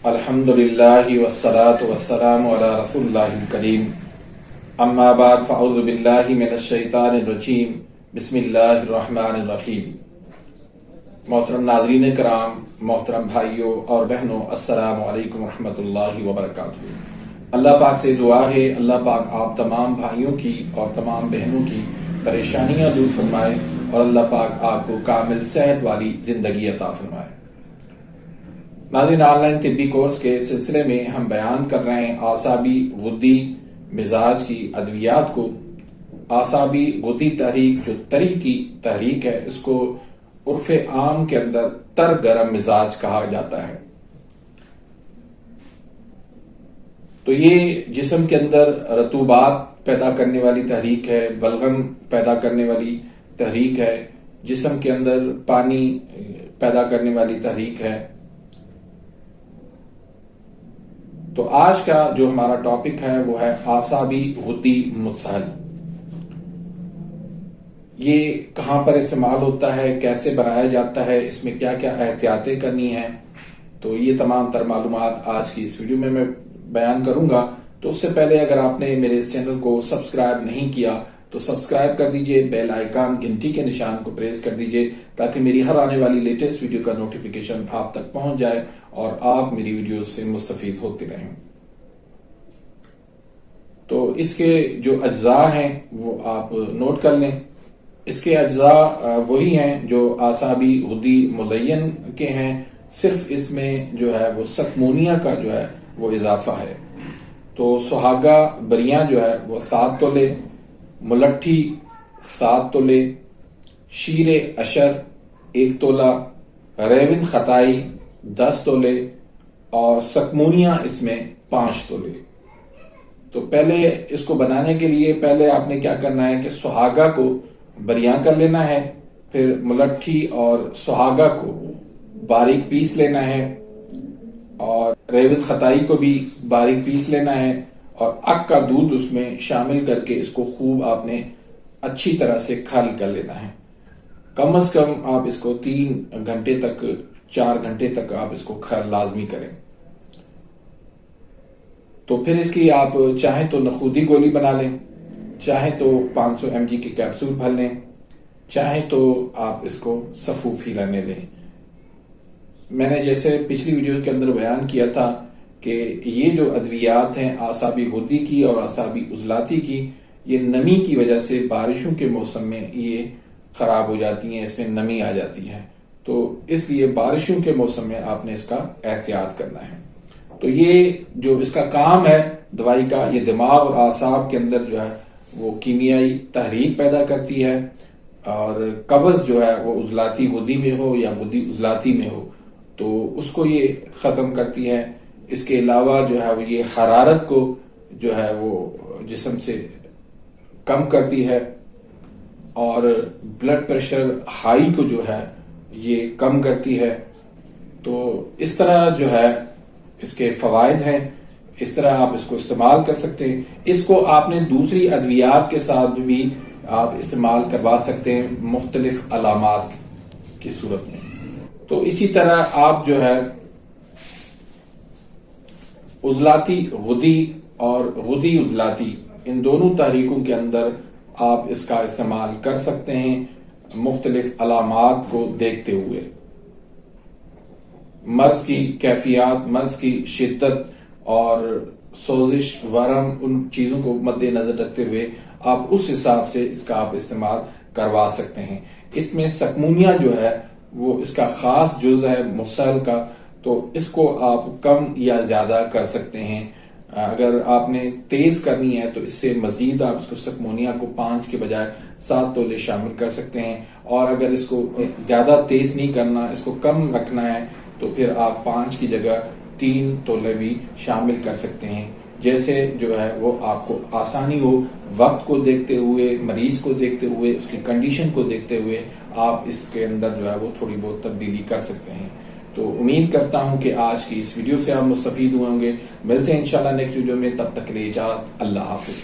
الحمدللہ والصلاة والسلام علی رسول اللہ الکریم اما بعد فاعوذ باللہ من الشیطان الرجیم بسم اللہ الرحمن الرحیم۔ محترم ناظرین کرام، محترم بھائیوں اور بہنوں، السلام علیکم ورحمۃ اللہ وبرکاتہ۔ اللہ پاک سے دعا ہے اللہ پاک آپ تمام بھائیوں کی اور تمام بہنوں کی پریشانیاں دور فرمائے اور اللہ پاک آپ کو کامل صحت والی زندگی عطا فرمائے۔ ناظرین، آن لائن طبی کورس کے سلسلے میں ہم بیان کر رہے ہیں اعصابی غدی مزاج کی ادویات کو۔ اعصابی غدی تحریک جو تری کی تحریک ہے، اس کو عرف عام کے اندر تر گرم مزاج کہا جاتا ہے۔ تو یہ جسم کے اندر رطوبات پیدا کرنے والی تحریک ہے، بلغم پیدا کرنے والی تحریک ہے، جسم کے اندر پانی پیدا کرنے والی تحریک ہے۔ تو آج کا جو ہمارا ٹاپک ہے وہ ہے اعصابی غدی مسہل۔ یہ کہاں پر استعمال ہوتا ہے، کیسے بنایا جاتا ہے، اس میں کیا کیا احتیاطیں کرنی ہیں، تو یہ تمام تر معلومات آج کی اس ویڈیو میں بیان کروں گا۔ تو اس سے پہلے اگر آپ نے میرے اس چینل کو سبسکرائب نہیں کیا تو سبسکرائب کر دیجئے، بیل آئیکن گھنٹی کے نشان کو پریس کر دیجئے تاکہ میری ہر آنے والی لیٹسٹ ویڈیو کا نوٹیفیکیشن آپ تک پہنچ جائے اور آپ میری ویڈیوز سے مستفید ہوتے رہیں۔ تو اس کے جو اجزاء ہیں وہ آپ نوٹ کر لیں۔ اس کے اجزاء وہی ہیں جو اعصابی غدی ملین کے ہیں، صرف اس میں جو ہے وہ سکمونیا کا جو ہے وہ اضافہ ہے۔ تو سہاگا بریاں جو ہے وہ 7 تولے، ملٹھی 7 تولے، شیر اشر 1 تولہ، ریون خطائی 10 تولے اور سکمونیا اس میں 5 تولے۔ تو پہلے اس کو بنانے کے لیے پہلے آپ نے کیا کرنا ہے کہ سہاگا کو بریاں کر لینا ہے، پھر ملٹھی اور سہاگا کو باریک پیس لینا ہے اور ریون خطائی کو بھی باریک پیس لینا ہے اور اک کا دودھ اس میں شامل کر کے اس کو خوب آپ نے اچھی طرح سے کھل کر لینا ہے۔ کم از کم آپ اس کو 3 گھنٹے تک 4 گھنٹے تک آپ اس کو کھل لازمی کریں۔ تو پھر اس کی آپ چاہیں تو نخودی گولی بنا لیں، چاہیں تو 500 mg کے کیپسول بھر لیں، چاہیں تو آپ اس کو سفوف ہی رہنے دیں۔ میں نے جیسے پچھلی ویڈیو کے اندر بیان کیا تھا کہ یہ جو ادویات ہیں اعصابی غدی کی اور اعصابی عضلاتی کی، یہ نمی کی وجہ سے بارشوں کے موسم میں یہ خراب ہو جاتی ہیں، اس میں نمی آ جاتی ہے، تو اس لیے بارشوں کے موسم میں آپ نے اس کا احتیاط کرنا ہے۔ تو یہ جو اس کا کام ہے دوائی کا، یہ دماغ اور اعصاب کے اندر جو ہے وہ کیمیائی تحریک پیدا کرتی ہے، اور قبض جو ہے وہ عضلاتی غدی میں ہو یا غدی عضلاتی میں ہو تو اس کو یہ ختم کرتی ہے۔ اس کے علاوہ جو ہے وہ یہ حرارت کو جو ہے وہ جسم سے کم کرتی ہے اور بلڈ پریشر ہائی کو جو ہے یہ کم کرتی ہے۔ تو اس طرح جو ہے اس کے فوائد ہیں، اس طرح آپ اس کو استعمال کر سکتے ہیں۔ اس کو آپ نے دوسری ادویات کے ساتھ بھی آپ استعمال کروا سکتے ہیں مختلف علامات کی صورت میں۔ تو اسی طرح آپ جو ہے عضلاتی غدی اور غدی عضلاتی ان دونوں تحریکوں کے اندر آپ اس کا استعمال کر سکتے ہیں مختلف علامات کو دیکھتے ہوئے۔ مرض کی کیفیات، مرض کی شدت اور سوزش، ورم، ان چیزوں کو مد نظر رکھتے ہوئے آپ اس حساب سے اس کا آپ استعمال کروا سکتے ہیں۔ اس میں سکمونیا جو ہے وہ اس کا خاص جز ہے مسہل کا، تو اس کو آپ کم یا زیادہ کر سکتے ہیں۔ اگر آپ نے تیز کرنی ہے تو اس سے مزید آپ اس کو سکمونیا کو 5 کے بجائے 7 تولے شامل کر سکتے ہیں، اور اگر اس کو زیادہ تیز نہیں کرنا، اس کو کم رکھنا ہے تو پھر آپ 5 کی جگہ 3 تولے بھی شامل کر سکتے ہیں۔ جیسے جو ہے وہ آپ کو آسانی ہو، وقت کو دیکھتے ہوئے، مریض کو دیکھتے ہوئے، اس کی کنڈیشن کو دیکھتے ہوئے آپ اس کے اندر جو ہے وہ تھوڑی بہت تبدیلی کر سکتے ہیں۔ تو امید کرتا ہوں کہ آج کی اس ویڈیو سے آپ مستفید ہوئے ہوں گے۔ ملتے ہیں انشاءاللہ نیکسٹ ویڈیو میں، تب تک کے لیے اجازت، اللہ حافظ۔